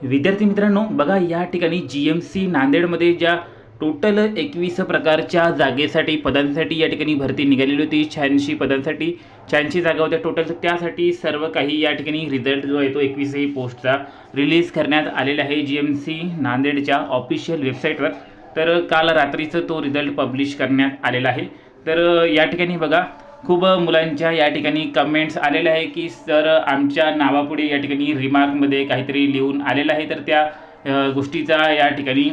विद्यार्थी मित्रांनो, बघा या ठिकाणी GMC नांदेडमध्ये ज्या टोटल 21 प्रकारच्या जागेसाठी पदांसाठी या ठिकाणी भरती निघालेली होती. 86 पदांसाठी 86 जागा होत्या टोटल. तर त्यासाठी सर्व काही या ठिकाणी रिझल्ट जो आहे तो 21ही पोस्टचा रिलीज करण्यात आलेला आहे GMC नांदेडच्या ऑफिशियल वेबसाईटवर. तर काल रात्रीचं तो रिझल्ट पब्लिश करण्यात आलेला आहे. तर या ठिकाणी बघा खूप मुलांच्या या ठिकाणी कमेंट्स आलेल्या आहे की सर आमच्या नावापुढे या ठिकाणी रिमार्कमध्ये काहीतरी लिहून आलेलं आहे, तर त्या गोष्टीचा या ठिकाणी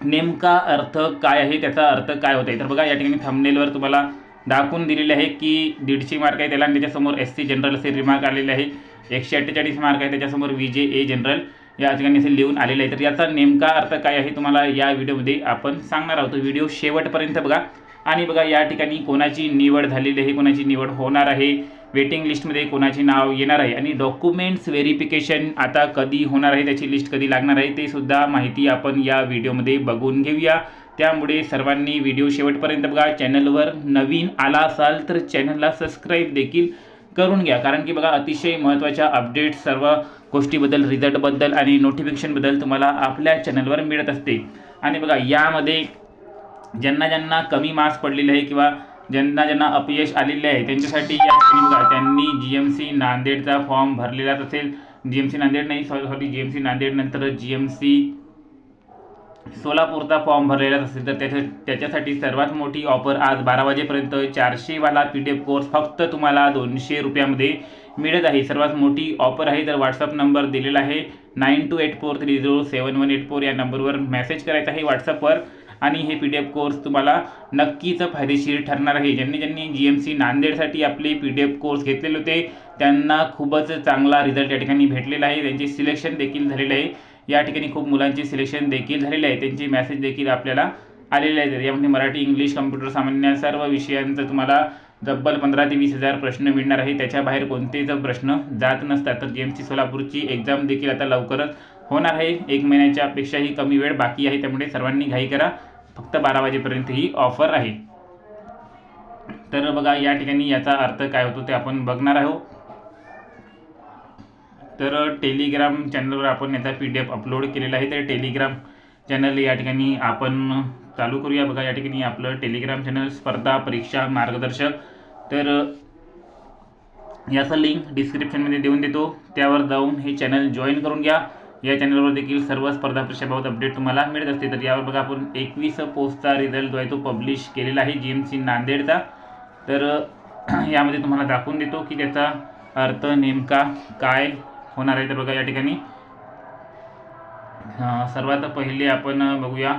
नेमका अर्थ काय आहे, त्याचा अर्थ काय होत आहे. तर बघा या ठिकाणी थंबनेलवर तुम्हाला दाखवून दिलेले आहे की 150 मार्क आहे त्याला आणि त्याच्यासमोर SC जनरल असे रिमार्क आलेले आहे. 148 मार्क आहे त्याच्यासमोर VJA जनरल या ठिकाणी असे लिहून आलेले आहे. तर याचा नेमका अर्थ काय आहे तुम्हाला या व्हिडिओमध्ये आपण सांगणार आहोत. व्हिडिओ शेवटपर्यंत बघा. आणि बघा या ठिकाणी कोणाची निवड झालेली आहे, कोणाची निवड होणार आहे, वेटिंग लिस्टमध्ये कोणाचे नाव येणार आहे आणि डॉक्युमेंट्स व्हेरिफिकेशन आता कधी होणार आहे, त्याची लिस्ट कधी लागणार आहे ते सुद्धा माहिती आपण या व्हिडिओमध्ये बघून घेऊया. त्यामुळे सर्वांनी व्हिडिओ शेवटपर्यंत बघा. चॅनलवर नवीन आला असाल तर चॅनलला सबस्क्राईब देखील करून घ्या, कारण की बघा अतिशय महत्त्वाच्या अपडेट्स सर्व गोष्टीबद्दल, रिझल्टबद्दल आणि नोटिफिकेशनबद्दल तुम्हाला आपल्या चॅनलवर मिळत असते. आणि बघा यामध्ये ज्यांना ज्यांना कमी मार्क्स पडलेले आहे किंवा ज्यांना ज्यांना अपयश आलेले आहे त्यांच्यासाठी या ठिकाणी बघा त्यांनी GMC नांदेडचा फॉर्म भरलेलाच असेल. GMC नांदेड नाही, सॉरी GMC नांदेड नंतर GMC सोलापूरचा फॉर्म भरलेलाच असेल. तर त्याच्यासाठी सर्वात मोठी ऑफर आज 12 वाजेपर्यंत 400 वाला PDF कोर्स फक्त तुम्हाला 200 रुपयामध्ये मिळत आहे. सर्वात मोठी ऑफर आहे. तर व्हॉट्सअप नंबर दिलेला आहे 9284307184 या नंबरवर मेसेज करायचा आहे व्हॉट्सअपवर आणि हे PDF कोर्स तुम्हाला नक्कीच फायदेशीर ठरणार आहे. ज्यांनी GMC नांदेडसाठी आपले PDF कोर्स घेतलेले होते त्यांना खूपच चांगला रिझल्ट या ठिकाणी भेटलेला आहे. त्यांचे सिलेक्शन देखील झालेले आहे. या ठिकाणी खूप मुलांचे सिलेक्शन देखील झालेले आहे. त्यांचे मेसेज देखील आपल्याला आलेले आहेत. यामध्ये मराठी, इंग्लिश, कम्प्युटर, सामान्य सर्व विषयांचं तुम्हाला तब्बल 15 ते 20 हजार प्रश्न मिळणार आहे. त्याच्या बाहेर कोणतेच प्रश्न जात नसतात. तर GMC सोलापूरची एक्झाम देखील आता लवकरच होणार आहे. 1 महिन्याच्या पेक्षाही कमी वेळ बाकी आहे. त्यामुळे सर्वांनी घाई करा. फक्त 12 वाजेपर्यंत ही ऑफर आहे. तर बघा या ठिकाणी याचा अर्थ काय होतो ते आपण बघणार आहोत. तर टेलिग्राम चॅनलवर आपण याचा PDF अपलोड केलेला आहे. तर टेलिग्राम चॅनल या ठिकाणी आपण चालू करूया. बघा या ठिकाणी आपलं टेलिग्राम चॅनल स्पर्धा परीक्षा मार्गदर्शक. तर याचा लिंक डिस्क्रिप्शनमध्ये देऊन देतो. त्यावर जाऊन हे चॅनल जॉईन करून घ्या. या चॅनलवर देखील सर्व स्पर्धा परीक्षाबाबत अपडेट तुम्हाला मिळत असते. तर यावर बघा आपण 21 पोस्टचा रिझल्ट जो आहे तो पब्लिश केलेला आहे GMC नांदेडचा. तर यामध्ये तुम्हाला दाखवून देतो की त्याचा अर्थ नेमका काय होणार आहे. तर बघा या ठिकाणी सर्वात पहिले आपण बघूया.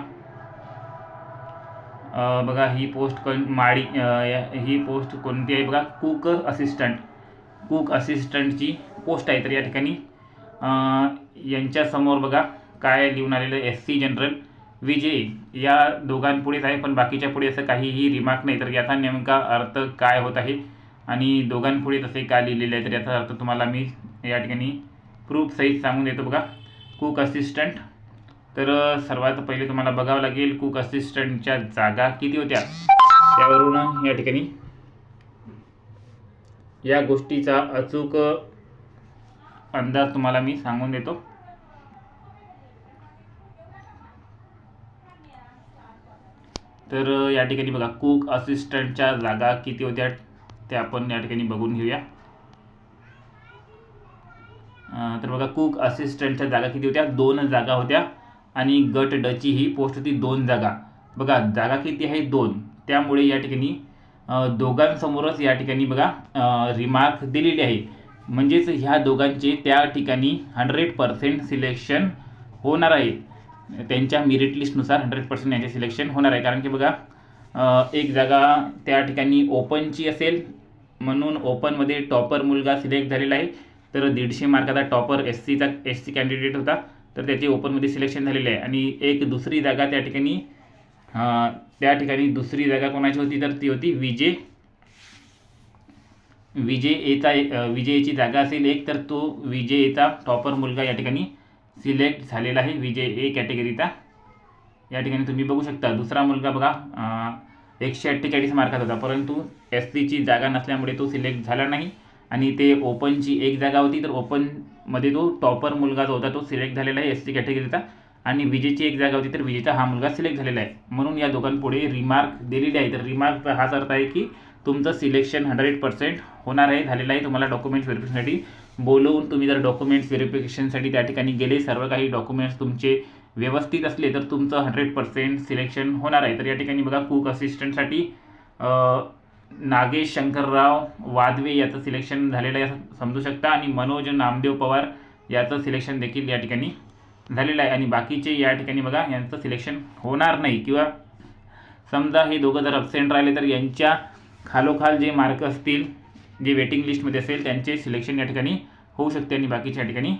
बघा ही पोस्ट ही पोस्ट कोणती आहे बघा. कुक असिस्टंटची पोस्ट आहे. तर या ठिकाणी यांच्यासमोर बघा काय लिहून आलेलं SC जनरल VJA या दोघांपुढेच आहे, पण बाकीच्या पुढे असं काहीही रिमार्क नाही. तर याचा नेमका अर्थ काय होत आहे आणि दोघांपुढे तसे का लिहिलेले आहे तर याचा अर्थ तुम्हाला मी या ठिकाणी प्रूफ सहित सांगून देतो. बघा कुक असिस्टंट. तर सर्वात पहिले तुम्हाला बघावं लागेल कुक असिस्टंटच्या जागा किती होत्या. त्यावरून या ठिकाणी या गोष्टीचा अचूक अंदाज तुम्हाला मी सांगून देतो. तर या ठिकाणी बघा कुक असिस्टंटच्या जागा किती होत्या ते आपण या ठिकाणी बघून घेऊया. तर बघा कुक असिस्टंटच्या जागा किती होत्या. 2 जागा होत्या आणि गट डची ही पोस्ट होती 2 जागा. बघा जागा किती आहे 2. त्यामुळे या ठिकाणी दोघांसमोरच या ठिकाणी बघा रिमार्क दिलेली आहे. म्हणजेच ह्या दोघांचे त्या ठिकाणी 100% सिलेक्शन होणार आहे. त्यांच्या मेरिट लिस्टनुसार 100% यांचे सिलेक्शन होणार आहे. कारण की बघा एक जागा त्या ठिकाणी ओपनची असेल म्हणून ओपनमध्ये टॉपर मुलगा सिलेक्ट झालेला आहे. तर 150 मार्काचा टॉपर SC कॅन्डिडेट होता, तर त्याचे ओपनमध्ये सिलेक्शन झालेले आहे. आणि एक दुसरी जागा त्या ठिकाणी दुसरी जागा कोणाची होती तर ती होती VJAची जागा असेल एक, तर तो VJAचा टॉपर मुलगा या ठिकाणी सिलेक्ट झालेला आहे VJA कॅटेगरीचा. या ठिकाणी तुम्ही बघू शकता. दुसरा मुलगा बघा 148 मार्कात होता, परंतु SCची जागा नसल्यामुळे तो सिलेक्ट झाला नाही आणि ते ओपनची एक जागा होती. तर ओपन मध्ये तो टॉपर मुलगा जो होता तो सिलेक्ट झालेला आहे SC कॅटेगरीचा, आणि विजेची एक जागा होती तर विजेचा हा मुलगा सिलेक्ट झालेला आहे, म्हणून या दोघांपुढे रिमार्क दिलेली आहे. तर रिमार्कचा हाच अर्थ आहे की तुमचं सिलेक्शन 100% होणार आहे, झालेलं आहे. तुम्हाला डॉक्युमेंट्स व्हेरिफिकेशनसाठी बोलवून तुम्ही जर डॉक्युमेंट्स व्हेरिफिकेशनसाठी त्या ठिकाणी गेले, सर्व काही डॉक्युमेंट्स तुमचे व्यवस्थित असले तर तुमचं 100% सिलेक्शन होणार आहे. तर या ठिकाणी बघा कुक असिस्टंटसाठी नागेश शंकरराव वादवे याचं सिलेक्शन झालेलं आहे असं समजू शकता, आणि मनोज नामदेव पवार याचं सिलेक्शन देखील या ठिकाणी झालेलं आहे. आणि बाकीचे या ठिकाणी बघा यांचं सिलेक्शन होणार नाही, किंवा समजा हे दोघं जर अब्सेंट राहिले तर यांच्या खालोखाल जे मार्क असतील, जे वेटिंग लिस्टमध्ये असेल त्यांचे सिलेक्शन या ठिकाणी होऊ शकते, आणि बाकीच्या ठिकाणी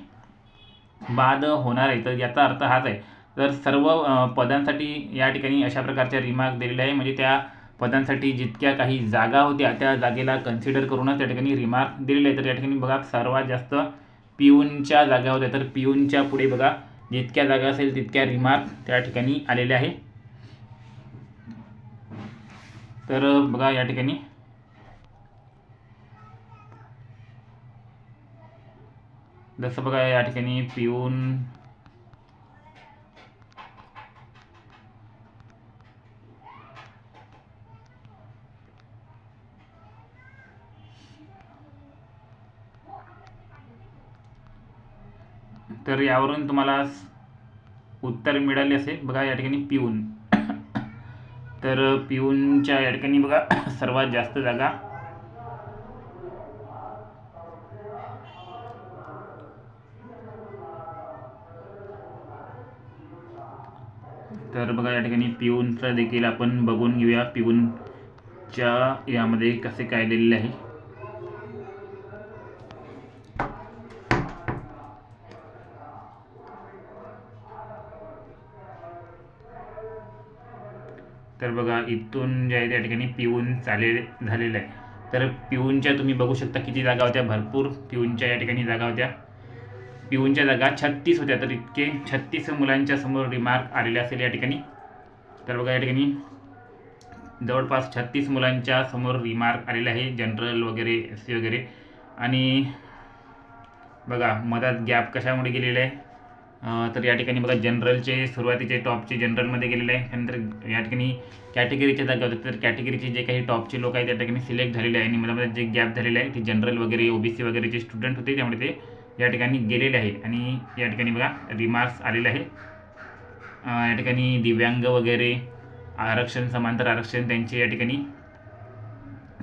बाद होणार आहे. तर याचा अर्थ हाच आहे. तर सर्व पदांसाठी या ठिकाणी अशा प्रकारच्या रिमार्क दिलेल्या आहे, म्हणजे त्या पदांसाठी जितक्या काही जागा होत्या त्या जागेला कन्सिडर करूनच त्या ठिकाणी रिमार्क दिलेले आहे. तर या ठिकाणी बघा सर्वात जास्त पिऊनच्या जागा होत्या, तर पिऊनच्या पुढे बघा जितक्या जागा असेल तितक्या रिमार्क त्या ठिकाणी आलेल्या आहे. तर बघा या ठिकाणी जसं बघा या ठिकाणी पिऊन तर यावरून तुम्हाला उत्तर मिळाले असेल. बघा या ठिकाणी पिऊन, तर पिऊनच्या या ठिकाणी बघा सर्वात जास्त जागा तर बघा या ठिकाणी पिऊनचं देखील आपण बघून घेऊया, पिऊनच्या यामध्ये कसे काय दिलेले आहे. तर बघा इथून जे आहे त्या ठिकाणी पिऊन झालेलं आहे. तर पिऊनच्या तुम्ही बघू शकता किती जागा होत्या, भरपूर पिऊनच्या या ठिकाणी जागा होत्या. पिऊनच्या जागा 36 होत्या, तर इतके 36 मुलांच्या समोर रिमार्क आलेले असेल या ठिकाणी. तर बघा या ठिकाणी जवळपास 36 मुलांच्या समोर रिमार्क आलेले आहे, जनरल वगैरे SC वगैरे. आणि बघा मधात गॅप कशामुळे गेलेले आहे, तर या ठिकाणी बघा जनरलचे सुरुवातीचे टॉपचे जनरलमध्ये गेलेले आहे, त्यानंतर या ठिकाणी कॅटेगरीच्या जागा होत्या, तर कॅटेगरीचे जे काही टॉपचे लोक आहेत त्या ठिकाणी सिलेक्ट झालेले आहे, आणि मला जे गॅप झालेले आहे ते जनरल वगैरे OBC वगैरेचे स्टुडंट होते, त्यामुळे ते या ठिकाणी गेलेले आहे. आणि या ठिकाणी बघा रिमार्क्स आलेले आहे. या ठिकाणी दिव्यांग वगैरे आरक्षण, समांतर आरक्षण त्यांचे या ठिकाणी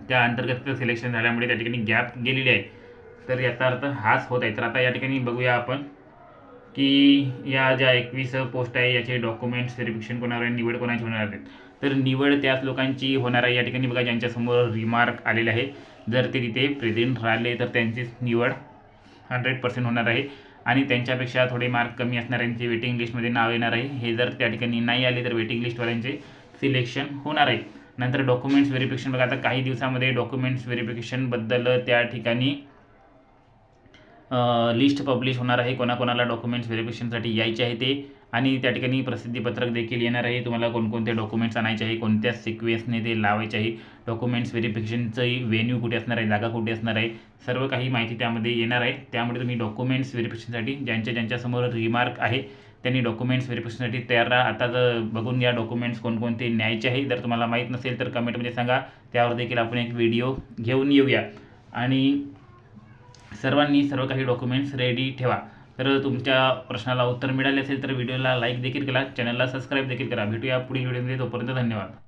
त्या अंतर्गत सिलेक्शन झाल्यामुळे त्या ठिकाणी गॅप गेलेली आहे. तर याचा अर्थ हाच होत आहे. तर आता या ठिकाणी बघूया आपण की या ज्या 21 पोस्ट आहे याचे डॉक्युमेंट्स व्हेरिफिकेशन कोणावर आहे, निवड कोणाची होणार आहे. तर निवड त्याच लोकांची होणार आहे या ठिकाणी बघा ज्यांच्यासमोर रिमार्क आलेले आहे. जर ते तिथे प्रेझेंट राहिले तर त्यांचीच निवड 100% होणार आहे, आणि त्यांच्यापेक्षा थोडे मार्क कमी असणाऱ्यांचे वेटिंग लिस्टमध्ये नाव येणार आहे. हे जर त्या ठिकाणी नाही आले तर वेटिंग लिस्टवाल्यांचे सिलेक्शन होणार आहे. नंतर डॉक्युमेंट्स व्हेरिफिकेशन बघा आता काही दिवसामध्ये डॉक्युमेंट्स व्हेरिफिकेशनबद्दल त्या ठिकाणी लिस्ट पब्लिश होणार आहे, कोणाकोणाला डॉक्युमेंट्स व्हेरिफिकेशनसाठी यायचे आहे ते, आणि त्या ठिकाणी प्रसिद्धीपत्रक देखील येणार आहे. तुम्हाला कोणकोणते डॉक्युमेंट्स आणायचे आहे, कोणत्या सिक्वेन्सने ते लावायचे आहे, डॉक्युमेंट्स व्हेरिफिकेशनचं व्हेन्यू कुठे असणार आहे, जागा कुठे असणार आहे, सर्व काही माहिती त्यामध्ये येणार आहे. त्यामुळे तुम्ही डॉक्युमेंट्स व्हेरिफिकेशनसाठी ज्यांच्यासमोर रिमार्क आहे त्यांनी डॉक्युमेंट्स व्हेरिफिकेशनसाठी तयार राहा. आता जर बघून घ्या डॉक्युमेंट्स कोणकोणते न्यायचे आहे. जर तुम्हाला माहीत नसेल तर कमेंटमध्ये सांगा, त्यावर देखील आपण एक व्हिडिओ घेऊन येऊया. आणि सर्वांनी सर्व काही डॉक्युमेंट्स रेडी ठेवा. तर तुमच्या प्रश्नाला उत्तर मिळाले असेल तर व्हिडिओला लाईक देखील करा, चॅनलला सबस्क्राईब देखील करा. भेटूया पुढील व्हिडिओमध्ये, तोपर्यंत धन्यवाद.